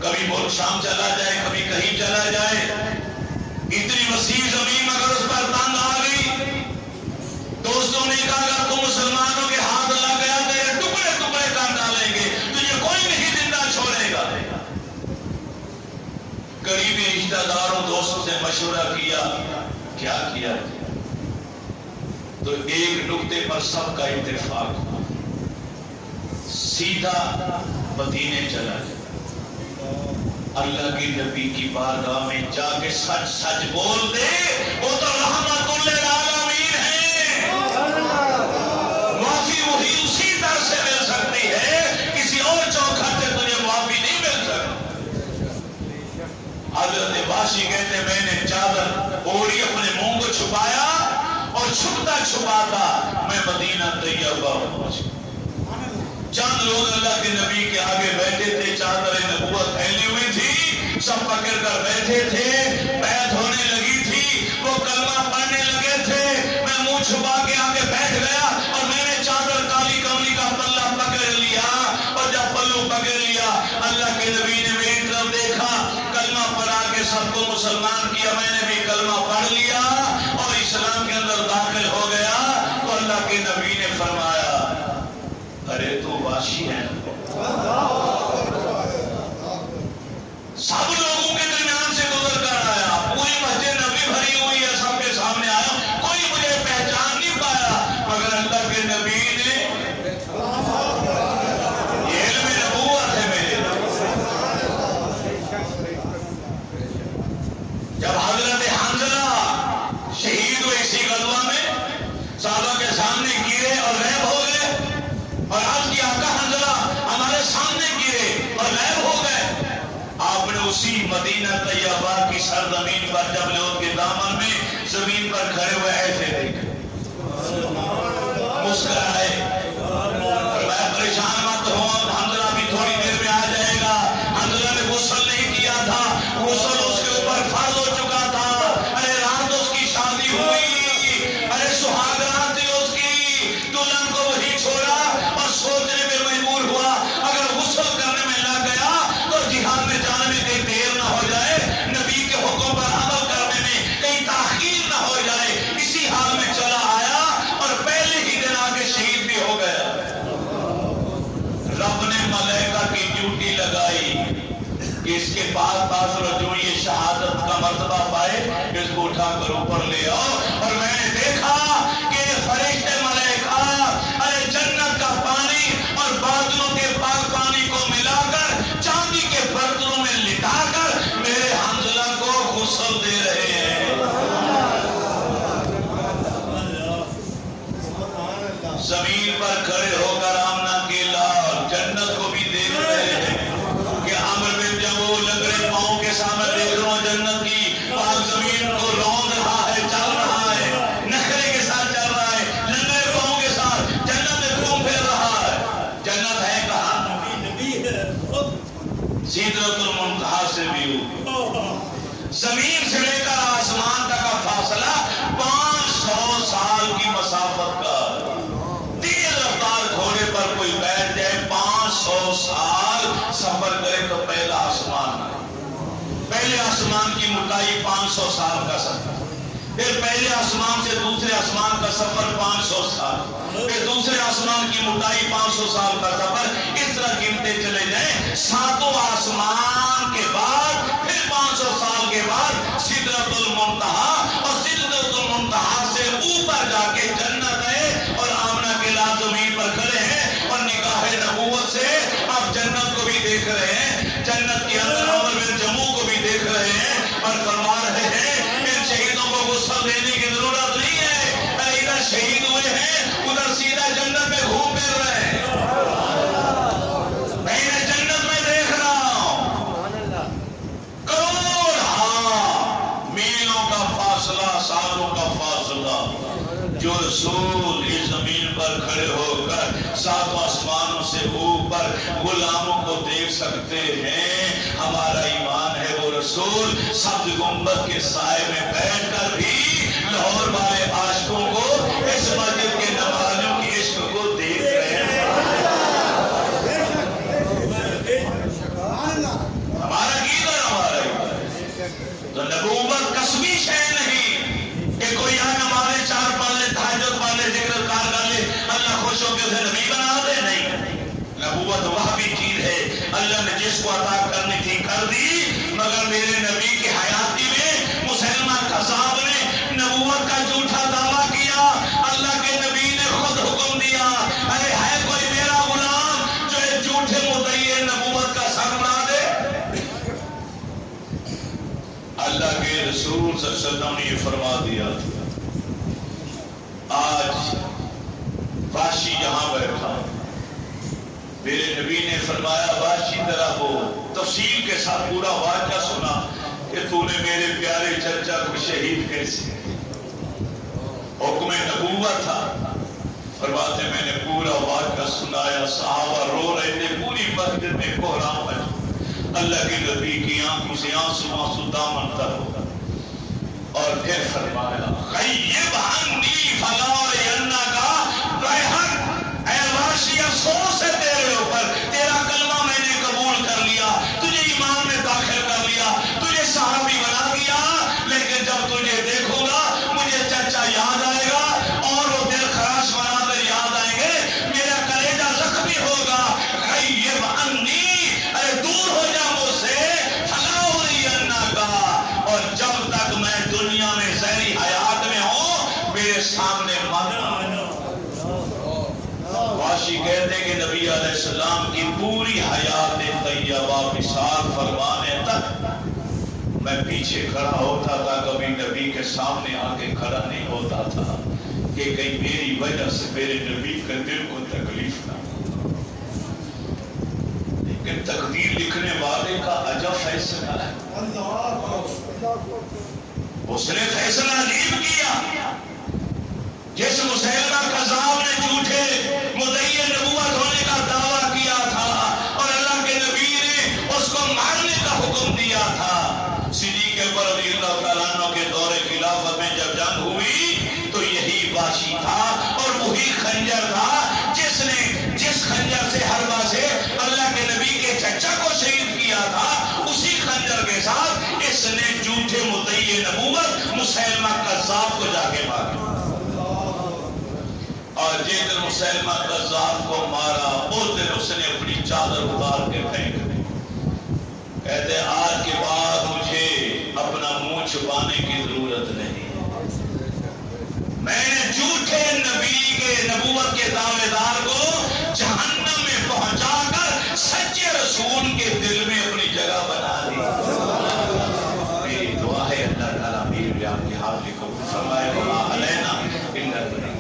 کبھی ملک شام چلا جائے کبھی کہیں چلا جائے، اتنی وسیع زمین اگر اس پر تنگ آ گئی، دوستوں نے کہا اگر تم مسلمانوں کے ہاتھ لگ گیا تیرے ٹکڑے ٹکڑے کر ڈالیں گے، تجھے کوئی نہیں زندہ چھوڑے گا۔ قریبی رشتہ داروں دوستوں سے مشورہ کیا، کیا کیا تو ایک نقطے پر سب کا اتفاق ہوا، سیدھا مدینے چلا جائے، اللہ کی نبی کی بارگاہ میں جا کے سچ سچ بول دے، وہ تو رحمت للعالمین ہے، معافی وہی اسی طرح سے مل سکتی ہے، کسی اور چوکھٹ سے تجھے معافی نہیں مل سکتی۔ حضرت باشی کہتے میں نے چادر اوڑی اپنے منہ کو چھپایا اور چھپتا چھپاتا میں مدینہ طیبہ پہنچ گیا۔ چند لوگ اللہ کے نبی کے آگے بیٹھے تھے، چادر نبوت پھیلی ہوئی تھی، سب پکڑ کر بیٹھے تھے، بیعت ہونے لگی تھی، وہ کلمہ پڑھنے لگے تھے، میں منہ چھپا کے آگے بیٹھ گیا اور میں نے چادر کالی کملی کا پلہ پکڑ لیا، اور جب پلو پکڑ لیا اللہ کے نبی نے میری طرف دیکھا، کلمہ پڑھا کے سب کو مسلمان کیا، میں نے بھی کلمہ پڑھ لیا اور اسلام کے اندر داخل ہو گیا۔ تو اللہ کے نبی نے فرمایا ارے تو واشی ہے، سب لوگوں کے درمیان سے گزر کر آیا، پوری مسجد نبی بھری ہوئی ہے، سب کے سامنے آیا، کوئی مجھے پہچان نہیں پایا، مگر اللہ کے نبی نے، یہ علم نبوت ہے میرے، جب حضرت حنظلہ شہید ہوئے اسی غزوہ میں، صحابہ کے سامنے گرے اور غائب ہو گئے، اور عرض کیا آقا حنظلہ ہمارے سامنے گرے اور غائب ہو گئے، آپ نے اسی مدینہ طیبہ کی سرزمین پر جب لوگ کے دامن میں زمین پر کھڑے ہوئے ایسے دیکھے، مسکرائے، میں پریشان مت ہوں، حنظلہ بھی تھوڑی دیر میں آ جائے گا۔ حنظلہ نے غسل نہیں کیا تھا، غسل اس کے اوپر فرض ہو چکا تھا، ارے رات اس کی شادی ہوئی، ارے سہاگ رات تھی اس کی، دلہن کو وہی چھوڑا اور سوچنے پہ مجبور ہوا اگر غسل کرنے میں لگ گیا تو جہاد میں جانے میں کہیں دیر نہ ہو جائے، نبی کے حکم پر عمل کرنے میں کہیں تاخیر نہ ہو جائے، اسی حال میں چلا آیا اور پہلے ہی دن آگے شہید بھی ہو گیا۔ رب نے ملائکہ کی ڈیوٹی لگائی کہ اس کے پاس رجوع یہ شہادت کا مرتبہ پائے، اس کو اٹھا کر اوپر لے آؤ، اور میں نے دیکھا کہ فرشتے ملائکہ ارے جنت کا پانی اور کھڑے ہو کر آمنہ کے لال جنت کو بھی دیکھ رہے ہیں کہ عمر بن جمو لنگڑے پاؤں کے سامنے دیکھ رہا ہوں جنت کی پاک زمین کو روند رہا ہے، چل رہا ہے، نخرے کے ساتھ چل رہا ہے، لنگڑے پاؤں کے ساتھ جنت میں گھوم پھر رہا ہے۔ جنت ہے کہاں؟ سدرۃ المنتہا سے بھی زمین سے لے کر آسمان تک کا فاصلہ 500 سال کی مسافت کا۔ تیز رفتار گھوڑے پر کوئی بیٹھ جائے 500 سال سفر کرے تو پہلا آسمان ہے۔ پہلے آسمان کی موٹائی 500 سال کا سفر، پھر پہلے آسمان سے دوسرے آسمان کا سفر 500 سال، پھر دوسرے آسمان کی موٹائی 500 سال کا سفر، اس طرح گنتے چلے جائیں۔ 7واں آسمان کے بعد پھر 500 سال کے بعد سدرۃ المنتہا، اور سدرۃ المنتہا سے اوپر جا کے جنت ہے، اور آمنہ کے لال زمین پر کھڑے ہیں اور نگاہ نبوت سے آپ جنت کو بھی دیکھ رہے ہیں، جنت کے اندر عمر بن جمو کو بھی دیکھ رہے ہیں، اور فرما رہے ہیں ان شہیدوں کو غسل دینے کی ضرورت نہیں ہے، ادھر شہید ہوئے ہیں ادھر سیدھا جنت میں گھوم پھر رہے ہیں۔ میں انہیں جنت میں دیکھ رہا ہوں، کروڑ میلوں کا فاصلہ، سالوں کا فاصلہ، جو رسول اس زمین پر کھڑے ہو کر 7 آسمانوں سے اوپر غلاموں کو دیکھ سکتے ہیں۔ ہمارا ایمان ہے وہ رسول سبز گنبد کے سائے میں بیٹھ کر بھی لاہور والے عاشقوں کو، اس مسجد کے نمازیوں کی عشق کو دیکھ رہے ہیں۔ ہمارا گیدر ہمارا تو نبوت کسبی شے نہیں کہ کوئی یہاں نمازیں 4 پڑھ لے، تہجد پڑھ لے، ذکر کار کر لے، اللہ خوش ہو کے اسے نبی بنا دے، نہیں۔ نبوت وہ بھی چیز ہے اللہ نے جس کو عطا کرنی تھی کر دی، مگر میرے نبی کی حیاتی میں مسلمہ کذاب نے نبوت کا جھوٹا دعویٰ کیا۔ اللہ کے نبی نے خود حکم دیا، ارے ہے کوئی میرا غلام جو ایک جھوٹے مدعی نبوت کا سر اڑا دے؟ اللہ کے رسول صلی اللہ علیہ وسلم نے یہ فرما دیا۔ آج وحشی یہاں بیٹھا، میرے نبی نے فرمایا وحشی ذرا وہ تفصیل کے ساتھ پورا واقعہ سنا کہ تو نے میرے پیارے چچا کو شہید کیسے؟ حکم نبوت تھا۔ فرماتے میں نے پورا واقعہ سنایا، صحابہ رو رہے تھے، پوری مسجد میں کوہرام ہے، اللہ کے نبی کی آنکھوں سے آنسو دامن تر ہوگا، اور پھر فرمایا خیب عنی فلا ارینہ کا رحم، اے وحشی افسوس ہے تیرے اوپر، تیرا کلمہ میں نے قبول کر لیا، تجھے ایمان میں داخل کر لیا، تجھے صحابی بنا دیا، لیکن جب تجھے دیکھوں گا مجھے چچا یاد آئے گا، اور وہ دل خراش بنا کر یاد آئیں گے، میرا کلیجہ زخمی ہوگا۔ خیب عنی، ارے دور ہو جا مجھ سے، فلا ارینہ کا، اور جب تک میں دنیا میں ذہنی حیات میں ہوں میرے سامنے مت آنا۔ وحشی کہتے کہ نبی علیہ السلام کی پوری حیات طیبہ وصال فرمانے تک میں پیچھے کھڑا ہوتا تھا، کبھی نبی کے سامنے آ کے کھڑا نہیں ہوتا تھا کہ کہیں میری وجہ سے میرے نبی کے دل کو تکلیف نہ ہو۔ لیکن تقدیر لکھنے والے کا عجب فیصلہ ہے، اس نے فیصلہ عجیب کیا۔ جس مسلمہ کذاب نے جھوٹے مدعی نبوت ہونے کا دعویٰ کیا تھا اور اللہ کے نبی نے اس کو مارنے کا حکم دیا تھا، صدیق اکبر رضی اللہ تعالیٰ عنہ کے دور خلافت میں جب جنگ ہوئی تو یہی وحشی تھا، اور وہی خنجر تھا جس خنجر سے حربہ سے اللہ کے نبی کے چچا کو شہید کیا تھا، اسی خنجر کے ساتھ اس نے جھوٹے مدعی نبوت مسلمہ کذاب کو جا کے مارا، اور جس دن مسلمہ کذاب کو مارا اس دن اس نے اپنی چادر اتار کے پھینک دی، کہتے آج کے بعد مجھے اپنا منہ چھپانے کی ضرورت نہیں، میں نے جھوٹے نبی کے نبوت کے دعوے دار